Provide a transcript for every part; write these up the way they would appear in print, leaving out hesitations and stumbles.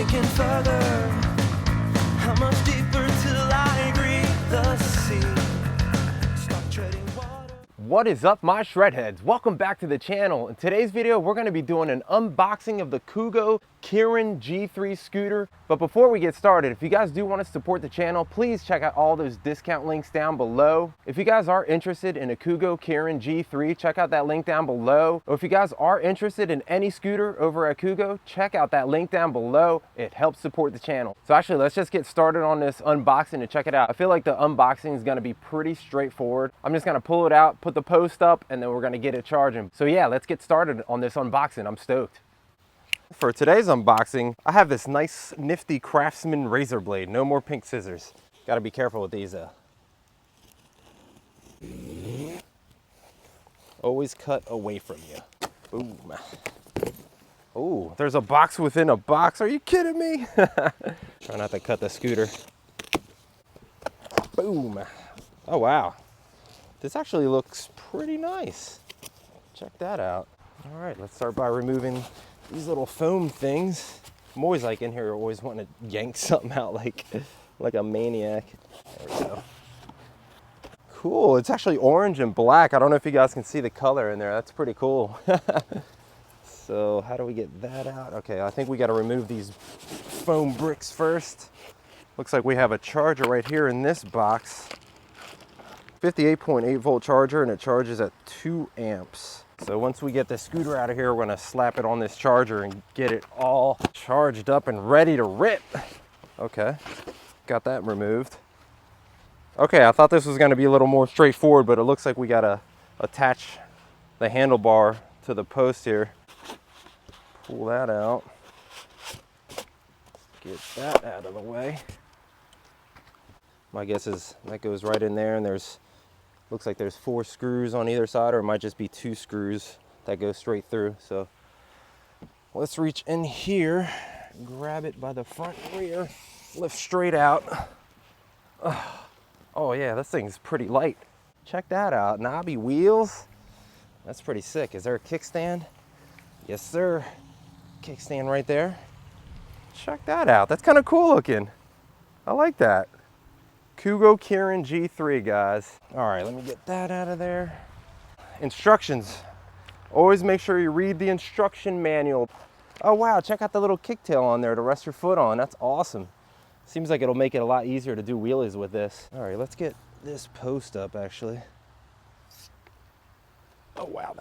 sinking further. How much deeper till I agree the sea? Stop treading water. What is up, my shredheads? Welcome back to the channel. In today's video, we're going to be doing an unboxing of the Kugoo Kirin G3 scooter. But before we get started, if you guys do want to support the channel, please check out all those discount links down below. If you guys are interested in a Kugoo Kirin G3, check out that link down below. Or if you guys are interested in any scooter over at Kugoo, check out that link down below. It helps support the channel. So actually, let's just get started on this unboxing and check it out. I feel like the unboxing is going to be pretty straightforward. I'm just going to pull it out, put the post up, and then we're going to get it charging. So yeah, let's get started on this unboxing. I'm stoked. For today's unboxing, I have this nice nifty Craftsman razor blade. No more pink scissors. Got to be careful with these though. Always cut away from you. Boom. Oh, there's a box within a box. Are you kidding me? Try not to cut the scooter. Boom. Oh wow. This actually looks pretty nice. Check that out. All right, let's start by removing these little foam things. I'm always like in here, always wanting to yank something out like a maniac. There we go. Cool, it's actually orange and black. I don't know if you guys can see the color in there. That's pretty cool. So how do we get that out? Okay, I think we gotta remove these foam bricks first. Looks like we have a charger right here in this box. 58.8 volt charger, and it charges at 2 amps. So once we get the scooter out of here, we're gonna slap it on this charger and get it all charged up and ready to rip. Okay, got that removed. Okay, I thought this was gonna be a little more straightforward, but it looks like we gotta attach the handlebar to the post here. Pull that out. Get that out of the way. My guess is that goes right in there, and looks like there's 4 screws on either side, or it might just be 2 screws that go straight through. So let's reach in here, grab it by the front and rear, lift straight out. Oh yeah, this thing's pretty light. Check that out, knobby wheels. That's pretty sick. Is there a kickstand? Yes sir, kickstand right there. Check that out, that's kind of cool looking. I like that. Kugoo Kirin G3, guys. All right, let me get that out of there. Instructions. Always make sure you read the instruction manual. Oh wow, check out the little kicktail on there to rest your foot on. That's awesome. Seems like it'll make it a lot easier to do wheelies with this. All right, let's get this post up actually. Oh wow,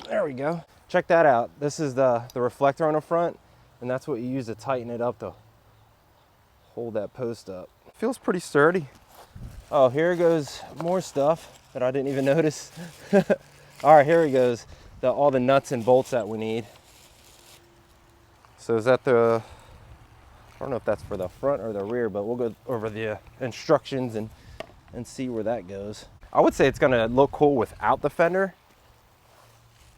there we go. Check that out. This is the reflector on the front, and that's what you use to tighten it up to hold that post up. Feels pretty sturdy. Oh, here goes more stuff that I didn't even notice. All right, here he goes. All the nuts and bolts that we need. So is that I don't know if that's for the front or the rear, but we'll go over the instructions and see where that goes. I would say it's gonna look cool without the fender,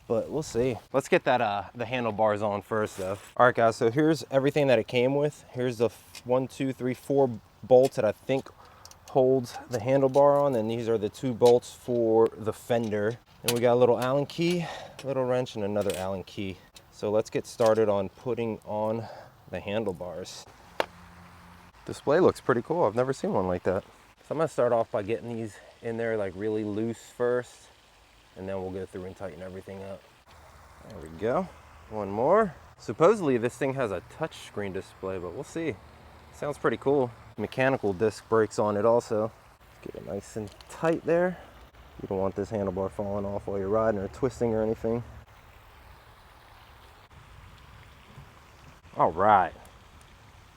but we'll see. Let's get that the handlebars on first though. All right guys, so here's everything that it came with. Here's the 1, 2, 3, 4 bolts that I think holds the handlebar on, and these are the 2 bolts for the fender. And we got a little Allen key, a little wrench, and another Allen key. So let's get started on putting on the handlebars. Display looks pretty cool. I've never seen one like that. So I'm gonna start off by getting these in there like really loose first, and then we'll go through and tighten everything up. There we go. One more. Supposedly this thing has a touch screen display, but we'll see. Sounds pretty cool. Mechanical disc brakes on it also. Get it nice and tight there. You don't want this handlebar falling off while you're riding or twisting or anything. All right.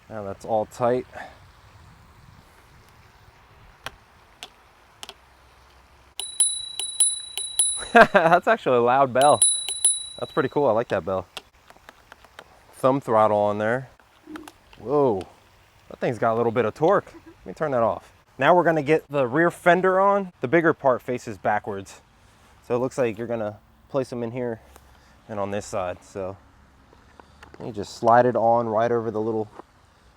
Now that's all tight. That's actually a loud bell. That's pretty cool. I like that bell. Thumb throttle on there. Whoa, that thing's got a little bit of torque. Let me turn that off. Now we're gonna get the rear fender on. The bigger part faces backwards. So it looks like you're gonna place them in here and on this side. So you just slide it on right over the little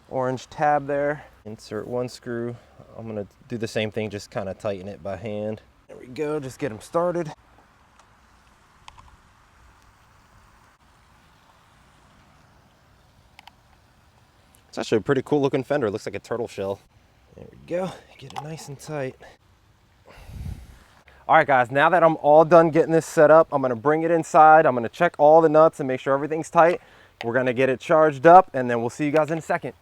orange tab there. Insert 1 screw. I'm gonna do the same thing, just kind of tighten it by hand. There we go, just get them started. It's actually a pretty cool looking fender. It looks like a turtle shell. There we go. Get it nice and tight. All right, guys, now that I'm all done getting this set up, I'm gonna bring it inside. I'm gonna check all the nuts and make sure everything's tight. We're gonna get it charged up, and then we'll see you guys in a second.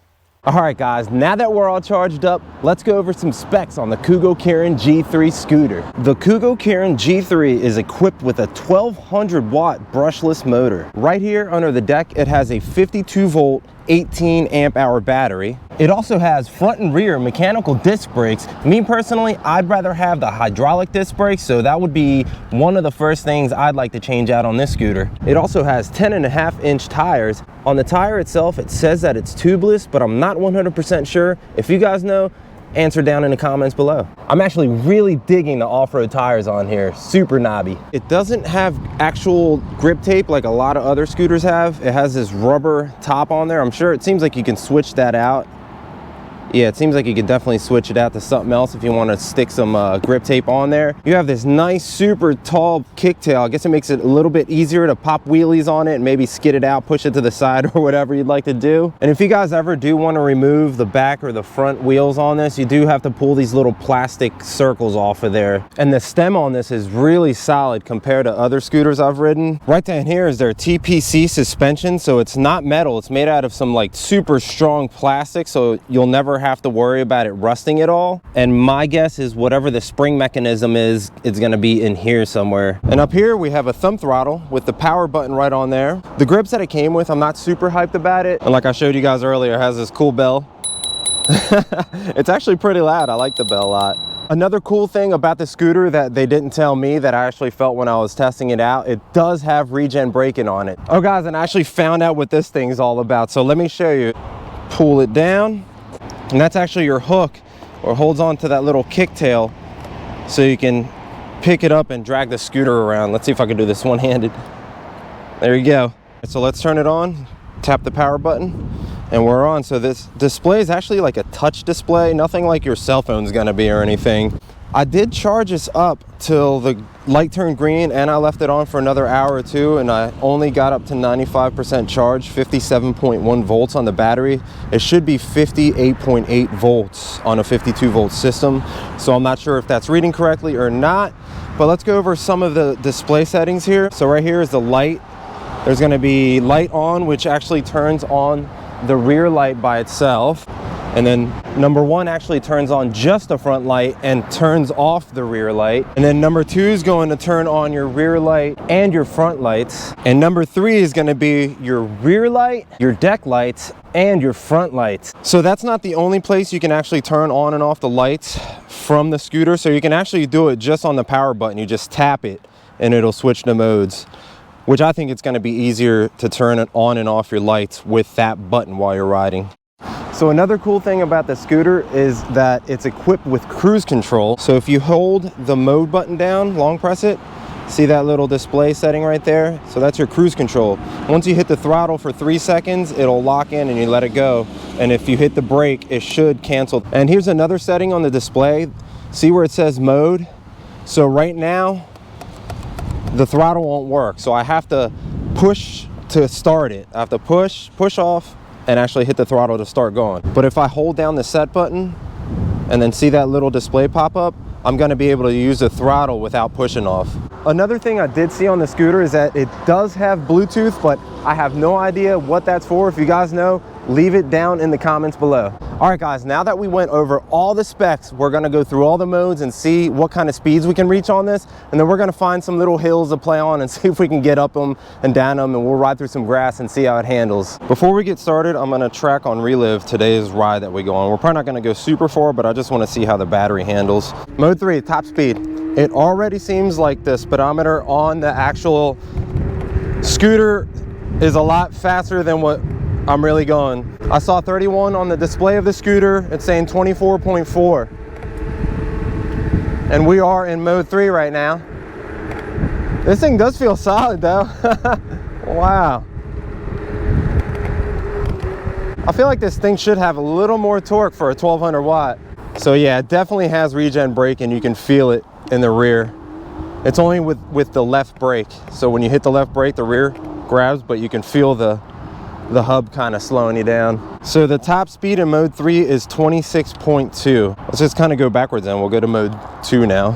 All right, guys, now that we're all charged up, let's go over some specs on the Kugoo Kirin G3 scooter. The Kugoo Kirin G3 is equipped with a 1200 watt brushless motor. Right here under the deck, it has a 52 volt, 18 amp hour battery. It also has front and rear mechanical disc brakes. Me personally, I'd rather have the hydraulic disc brakes, so that would be one of the first things I'd like to change out on this scooter. It also has 10.5-inch tires. On the tire itself, it says that it's tubeless, but I'm not 100% sure. If you guys know, answer down in the comments below. I'm actually really digging the off-road tires on here, super knobby. It doesn't have actual grip tape like a lot of other scooters have. It has this rubber top on there. I'm sure it seems like you can switch that out. Yeah, it seems like you can definitely switch it out to something else if you want to stick some grip tape on there. You have this nice, super tall kicktail. I guess it makes it a little bit easier to pop wheelies on it and maybe skid it out, push it to the side or whatever you'd like to do. And if you guys ever do want to remove the back or the front wheels on this, you do have to pull these little plastic circles off of there. And the stem on this is really solid compared to other scooters I've ridden. Right down here is their TPC suspension. So it's not metal. It's made out of some like super strong plastic. So you'll never have to worry about it rusting at all. And my guess is whatever the spring mechanism is, it's gonna be in here somewhere. And up here we have a thumb throttle with the power button right on there. The grips that it came with, I'm not super hyped about it. And like I showed you guys earlier, it has this cool bell. It's actually pretty loud. I like the bell a lot. Another cool thing about the scooter that they didn't tell me that I actually felt when I was testing it out, it does have regen braking on it. Oh guys, and I actually found out what this thing's all about. So let me show you. Pull it down. And that's actually your hook, or holds on to that little kicktail so you can pick it up and drag the scooter around. Let's see if I can do this one-handed. There you go. So let's turn it on, tap the power button, and we're on. So this display is actually like a touch display, nothing like your cell phone's gonna be or anything. I did charge this up till the light turned green, and I left it on for another hour or two, and I only got up to 95% charge, 57.1 volts on the battery. It should be 58.8 volts on a 52 volt system. So I'm not sure if that's reading correctly or not, but let's go over some of the display settings here. So right here is the light. There's gonna be light on, which actually turns on the rear light by itself. And then number one actually turns on just the front light and turns off the rear light. And then number two is going to turn on your rear light and your front lights. And number three is going to be your rear light, your deck lights, and your front lights. So that's not the only place you can actually turn on and off the lights from the scooter. So you can actually do it just on the power button. You just tap it and it'll switch to modes, which I think it's going to be easier to turn it on and off your lights with that button while you're riding. So another cool thing about the scooter is that it's equipped with cruise control. So if you hold the mode button down, long press it, see that little display setting right there? So that's your cruise control. Once you hit the throttle for 3 seconds, it'll lock in and you let it go. And if you hit the brake, it should cancel. And here's another setting on the display. See where it says mode? So right now, the throttle won't work. So I have to push to start it. I have to push off, and actually hit the throttle to start going. But if I hold down the set button and then see that little display pop up, I'm gonna be able to use the throttle without pushing off. Another thing I did see on the scooter is that it does have Bluetooth, but I have no idea what that's for. If you guys know, leave it down in the comments below. All right guys, now that we went over all the specs, we're gonna go through all the modes and see what kind of speeds we can reach on this. And then we're gonna find some little hills to play on and see if we can get up them and down them, and we'll ride through some grass and see how it handles. Before we get started, I'm gonna track on Relive today's ride that we go on. We're probably not gonna go super far, but I just wanna see how the battery handles. Mode 3, top speed. It already seems like the speedometer on the actual scooter is a lot faster than what I'm really going. I saw 31 on the display of the scooter. It's saying 24.4. And we are in mode 3 right now. This thing does feel solid though. Wow. I feel like this thing should have a little more torque for a 1200 watt. So yeah, it definitely has regen braking. You can feel it in the rear. It's only with the left brake. So when you hit the left brake, the rear grabs, but you can feel the the hub kind of slowing you down. So the top speed in mode 3 is 26.2. Let's just kind of go backwards and we'll go to mode 2 now.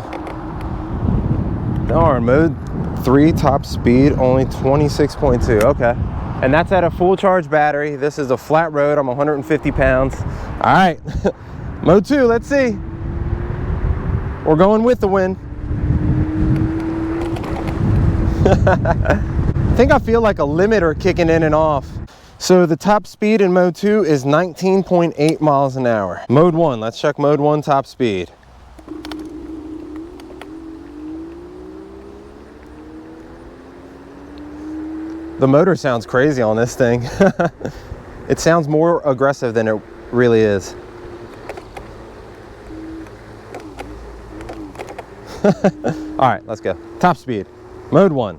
Darn, mode 3 top speed only 26.2. Okay. And that's at a full charge battery. This is a flat road. I'm 150 pounds. All right, mode 2, let's see. We're going with the wind. I think I feel like a limiter kicking in and off. So the top speed in mode 2 is 19.8 miles an hour. Mode 1, let's check mode 1 top speed. The motor sounds crazy on this thing. It sounds more aggressive than it really is. All right, let's go. Top speed, mode 1.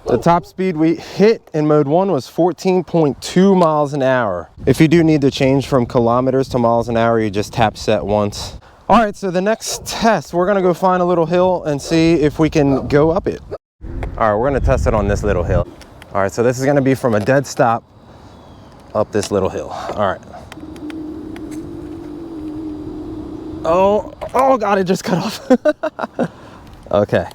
The top speed we hit in mode 1 was 14.2 miles an hour. If you do need to change from kilometers to miles an hour, you just tap set once. All right, so the next test, we're gonna go find a little hill and see if we can go up it. All right, we're gonna test it on this little hill. All right, so this is gonna be from a dead stop up this little hill. All right. Oh God, it just cut off. Okay.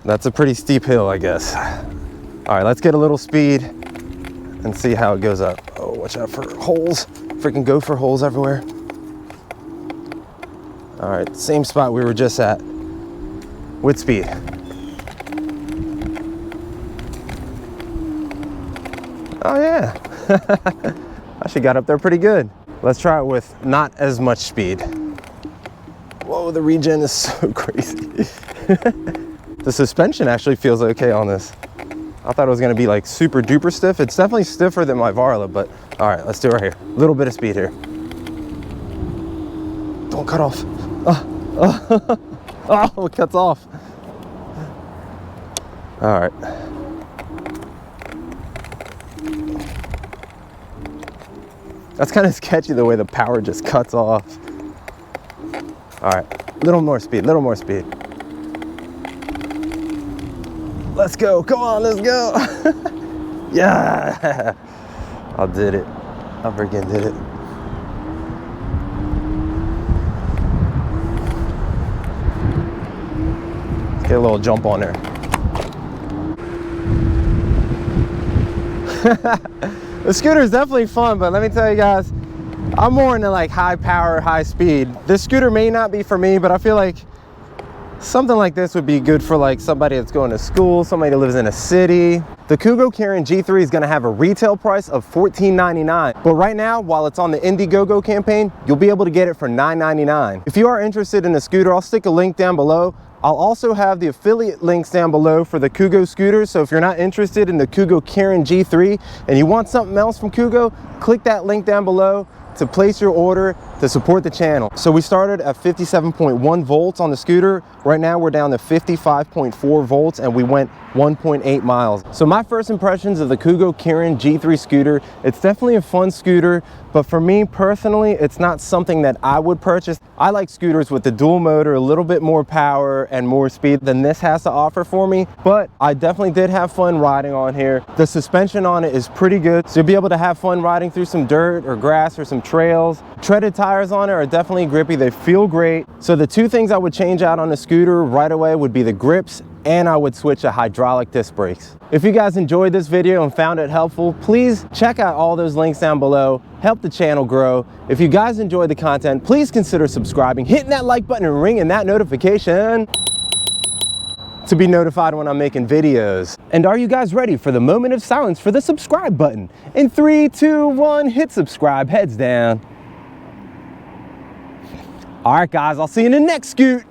That's a pretty steep hill, I guess. All right, let's get a little speed and see how it goes up. Oh, watch out for holes. Freaking gopher holes everywhere. All right, same spot we were just at with speed. Oh yeah, I actually got up there pretty good. Let's try it with not as much speed. Whoa, the regen is so crazy. The suspension actually feels okay on this. I thought it was gonna be like super duper stiff. It's definitely stiffer than my Varla, but all right, let's do it right here. A little bit of speed here. Don't cut off. Oh, it cuts off. All right. That's kind of sketchy the way the power just cuts off. All right, little more speed, little more speed. Let's go, come on, let's go. Yeah, I did it. I freaking did it. Let's get a little jump on there. The scooter is definitely fun, but let me tell you guys, I'm more into like high power, high speed. This scooter may not be for me, but I feel like something like this would be good for like somebody that's going to school, somebody that lives in a city. The Kugoo Kirin G3 is gonna have a retail price of $14.99. But right now, while it's on the Indiegogo campaign, you'll be able to get it for $9.99. If you are interested in the scooter, I'll stick a link down below. I'll also have the affiliate links down below for the Kugoo scooters. So if you're not interested in the Kugoo Kirin G3 and you want something else from Kugoo, click that link down below to place your order to support the channel. So we started at 57.1 volts on the scooter. Right now we're down to 55.4 volts and we went 1.8 miles. So my first impressions of the Kugoo Kirin G3 scooter, it's definitely a fun scooter, but for me personally, it's not something that I would purchase. I like scooters with the dual motor, a little bit more power and more speed than this has to offer for me, but I definitely did have fun riding on here. The suspension on it is pretty good, so you'll be able to have fun riding through some dirt or grass or some trails. Treaded tires on it are definitely grippy, they feel great. So the two things I would change out on the scooter right away would be the grips, and I would switch to hydraulic disc brakes. If you guys enjoyed this video and found it helpful, please check out all those links down below. Help the channel grow. If you guys enjoyed the content, please consider subscribing, hitting that like button and ringing that notification to be notified when I'm making videos. And are you guys ready for the moment of silence for the subscribe button? In 3, 2, 1, hit subscribe, heads down. All right guys, I'll see you in the next scoot.